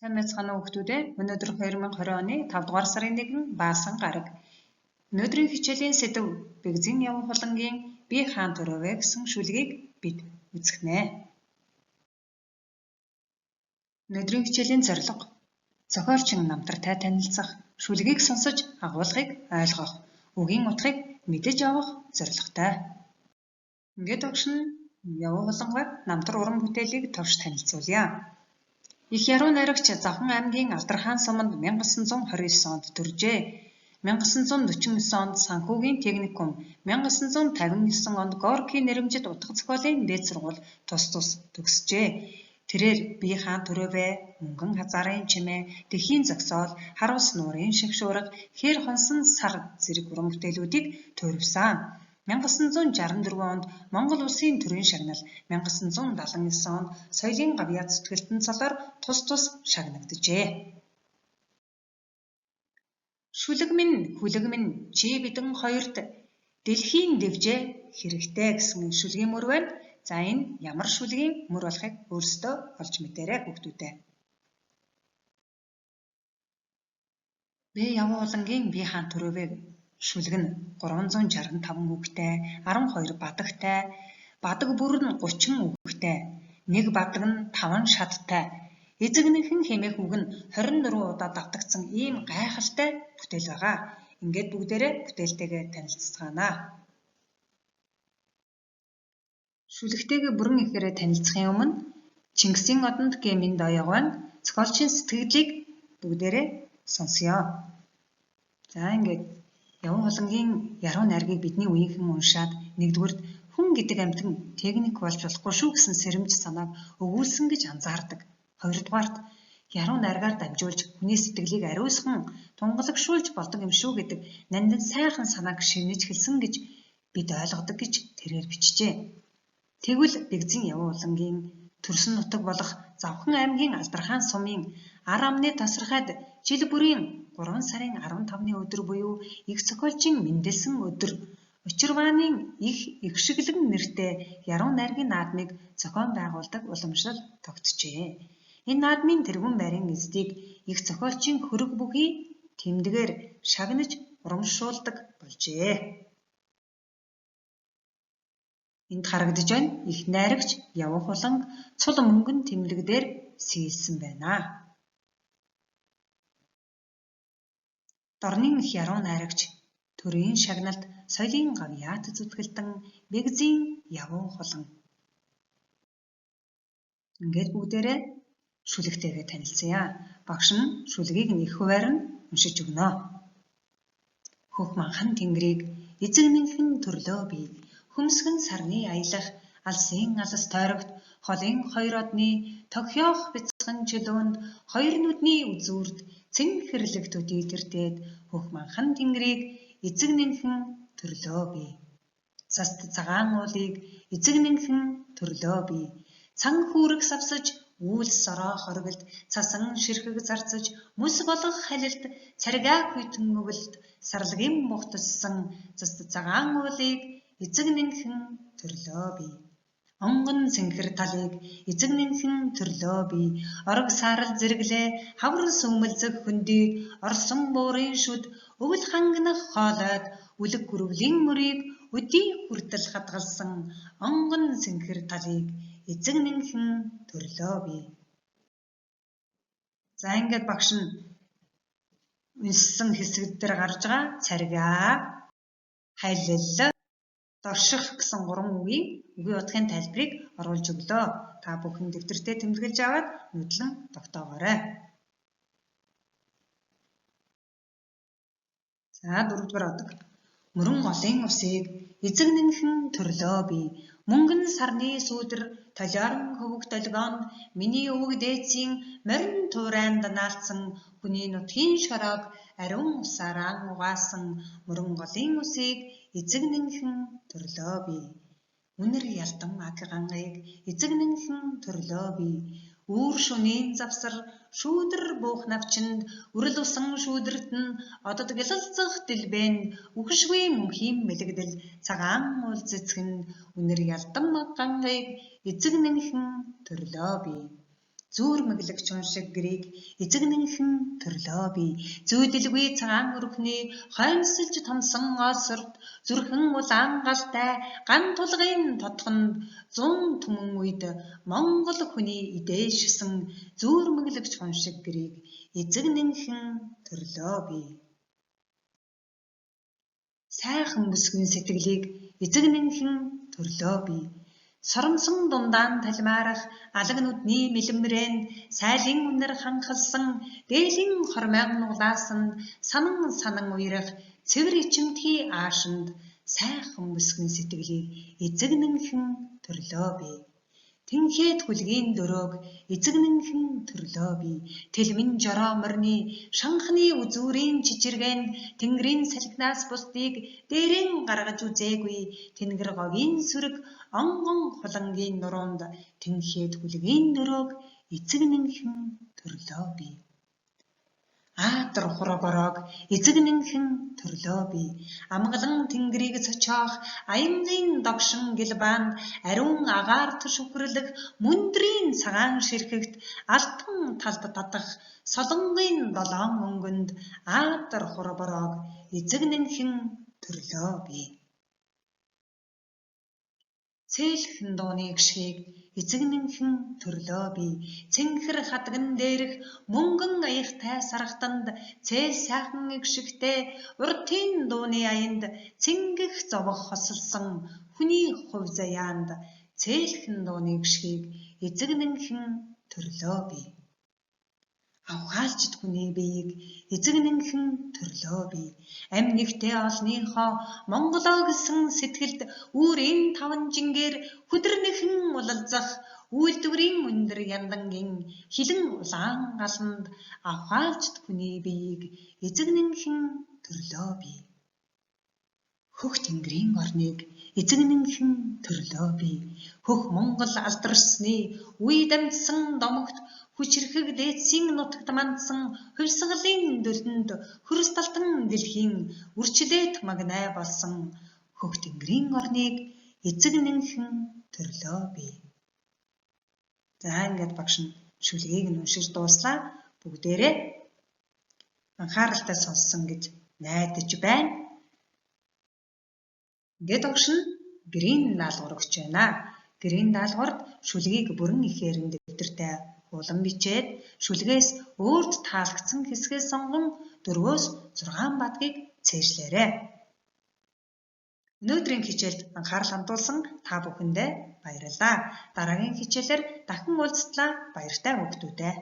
Сайн байцгаана уу хүүхдүүд ээ. Өнөөдөр 2020 оны 5 дугаар сарын 1 баасан гараг. Өнөөдрийн хичээлийн сэдэв Бэгзийн Яван Хулангийн Би хаан төрөвөө гэсэн шүлгийг бид үзэхнэ. Өнөөдрийн хичээлийн зорилго зохиолчин намтартай танилцах, шүлгийг сонсож агуулгыг ойлгох, үгийн утгыг мэдэж авах зорилготой. Ингээд багш нь Яван Хулангаар намтар уран бүтээлийг товч танилцуулъя. Их яруу найрагч Завхан аймгийн Алдархан суманд 1929 онд төржээ. 1949 онд санхүүгийн техникум, 1959 онд Горкийн нэрэмжит утга зохиолын дээд сургууль тус төгсжээ. Тэрээр Би хаан төрөвөө, Мөнгөн хазаарын чимээ, Тэхийн зогсоол, Хар ус нуурын шагшуурга, Хээр хонсон сар зэрэг уран бүтээлүүдийг туурвсан. 1964 онд Монгол Улсын төрийн шагнал, 1979 онд Соёлын гавьяа зүтгэлтэн цолоор тус шагнагджээ. Шүлэг минь, хүлэг минь, чи бидэн хоёрт дэлхийн дэвжээ хэрэгтэй гэсэн шүлгийн мөр байна. За энэ ямар шүлгийн мөр болохыг өөрсдөө олж мэдээрэй хүүхдүүдээ. Би Яван Хулангийн Би хаан төрөвөө шүлэг нь 365 үгтэй, 12 бадагтай, бадаг бүр нь 30 үгтэй, нэг бадаг нь 5 шаттай, эзэгнэнхэн хэмээх үг нь 24 удаа давтагдсан ийм гайхалтай бүтээл байгаа. Ингээд бүгдээрээ бүтээлтэйгээ танилццгаана. Шүлэгтэйгээ бүрэн ихээр танилцахын өмнө Чингисийн одонд гэмийн доёогоон зохиолчийн сэтгэлийг бүгдээрээ сонсъё. За ингээд Яван Хулангийн яруу найргийг бидний үеийнхэн уншаад нэгдүгürt хүн гэдэг амьтан техник болж болохгүй шүү гэсэн сэрэмж санааг өгүүлсэн гэж анзаардаг. Хоёрдугаарт яруу найргаар дамжуулж хүний сэтгэлийг ариусхан тунгалагшуулж болдог юм шүү гэдэг нандин сайхан санааг шивнэж хэлсэн гэж бид ойлгодог гэж тэрээр бичжээ. Тэгвэл Бэгзийн Яван Хулангийн төрсөн нутаг болох Завхан аймгийн Алдархан сумын ар амны тасархайд жил бүрийн 3 сарын 15-ны өдөр буюу их зохиолчийн мэндэлсэн өдөр Учирвааны их шиглэг нэртэй яруу найргийн наадмыг зохион байгуулдаг уламжлал тогтжээ. Энэ наадмын тэргүүн байрын эздийг их зохиолчийн хөрөг бүхий тэмдгээр шагнаж урамшуулдаг болжээ. Энд харагдаж байна их найрагч Яван Хуланг цул мөнгөн тэмлэгдээр сийлсэн байна. Дорнын их яруу найрагч төрийн шагналд соёлын гавьяат зүтгэлтэн Бэгзийн Яван Хулан. Ингээд бүгдээрээ шүлэгтэйгээ танилцъя. Багш нь шүлгийг нэг хуваар нь уншиж өгнө. Хөх манхан тэнгэрийг эзэгнэнхэн төрлөө би. Хөмсгөн сарны аялах алсын алс тойрогт холын хоёр одны тогхиох бяцхан чөлөөнд хоёр нүдний үзүүрт цэн хэрлэг төдий тэртээд хөх манхан тэнгэрийг эзэгнэнхэн төрлөө би. Цаст цагаан уулыг эзэгнэнхэн төрлөө би. Цан хүүрэг савсаж үүл сороо хоригд цасан ширхэг зарцаж мөс болох халилт царгаа хүйтэн өвөлд сарлагын мухтассан цаст цагаан уулыг эзэгнэнхэн төрлөө би. Онгон цэнхэр талыг эзэгнэнхэн төрлөө би. Орог саарал зэрэглээ хавар сүмэлзэх хөндийг орсон буурын шүд өвөл хангинах хоолойд үлэг гүрвлийн мөрийг өдий хүртэл хадгалсан онгон цэнхэр талыг эзэгнэнхэн төрлөө би. За ингээд багш нь уншсан хэсэгт дээр гарч байгаа царгаа, халил, дорших гэсэн 3 үгийн үгийн утгын тайлбарыг оруулж өглөө. Та бүхэн дэвтэртээ тэмдэглэж аваад нүдлэн тогтоогоорой. За 4-р одог. Мөрөн голын усыг эзэгнэнхэн төрлөө би. Мөнгөн сарны сүүдэр толиорн хөвөг долгоонд миний өвөг дээдсийн морин туурайнд наалцсан хүний нутгийн шороог ариун усаараа угаасан мөрөн голын усыг эзэгнэнхэн төрлөө би. Үнэр ялдан аг гангыг эзэгнэнхэн төрлөө би. Үүр шөнийн завсар шүүдэр буух навчинд үрэл усан шүүдэрт нь одод гялалцах дэлбэнд үхшгүй мөнхийн мэлэгдэл цагаан уул цэцгэнд үнэр ялдан аг гангыг эзэгнэнхэн төрлөө би. Зүүрмэглэгч уншиг гэрийг эзэгнэнхэн төрлөө би. Зүйдэлгүй цагаан өрхний хоймсолж томсон осорт зүрхэн улаан галтай ган тулгын тотхонд 100 түмэн үед Монгол хүний идээшсэн зүүрмэглэгч уншиг гэрийг эзэгнэнхэн төрлөө би. Сайхан бүсгүйн сэтгэлийг эзэгнэнхэн төрлөө би. Соромсон дундaan талмаарах алаг нүдний мэлэмрээн сайлын үнэр ханхалсан дээлийн хормойн нуглаасанд санан уярах цэвэр ичимтгий аашинд сайхан бүсгүйн сэтгэлийг эзэгнэнхэн төрлөө би. Тэнхээд хүлгийн дөрөөг эзэгнэнхэн төрлөө би. Тэлмэн жороо морны шанхны үзүүрийн чичиргэн тэнгэрийн салхинаас бусдыг дээрэн гаргаж үзээгүй тэнгэр говийн сүрэг онгон хулангийн нуруунд тэнхээд хүлгийн дөрөөг эзэгнэнхэн төрлөө би. Аатар хурагорог эзэгнэнхэн төрлөө би. Амгалан тэнгэрийг цочоох аянгийн догшин гэлбаанд ариун агаар төшөхрлөх мөндрийн цагаан ширхэгт алтан талд татах солонгийн долоон өнгөнд аатар хурагорог эзэгнэнхэн төрлөө би. Цээлхэн дууны гшгийг эзэгнэнхэн төрлөө би. Цэнхэр хадган дээрх мөнгөн аягтай саргатанд цээл сайхан гшигтэй уртын дууны аянд цэнгэх зовох хосолсон хүний хувь заяанд цээлхэн дууны гшгийг эзэгнэнхэн төрлөө би. Авхаалчд хүний биеийг эзэгнэнхэн төрлөө би. Амь нэгтээ олныхоо Монголоо гэсэн сэтгэлд үүрийн таван жингээр хүдэрнэхэн улалзах үйлдвэрийн өндөр яндангийн хилэн улаан галанд авхаалчд хүний биеийг эзэгнэнхэн төрлөө би. Хөх тэнгэрийн орныг эзэгнэнхэн төрлөө би. Хөх Монгол алдарсны үе дамжсан домогт хүчрэхэг дээдсийн нутагт мандсан хувьсгалын дөлөнд хөрсталтан дэлхийн үрчлээт магнай болсон хөх тэнгэрийн орныг эзэгнэнхэн төрлөө би. За ингээд багш нь шүлгийг нь уншиж дууслаа. Бүгдээрээ анхааралтай сонссон гэж найдаж байна. Ингээд багш нь гэрийн даалгавар өгч байна. Гэрийн даалгаварт шүлгийг бүрэн ихээр дэвтэртэй улам бичээд шүлгээс өөрт таалагдсан хэсгээс сонгон 4-өөс 6 бадгийг цээжлээрэй. Өнөөдрийн хичээлд анхаарал хандуулсан та бүхэндээ баярлалаа. Дараагийн хичээлээр дахин уулзтлаа. Баяртай хүүхдүүдээ.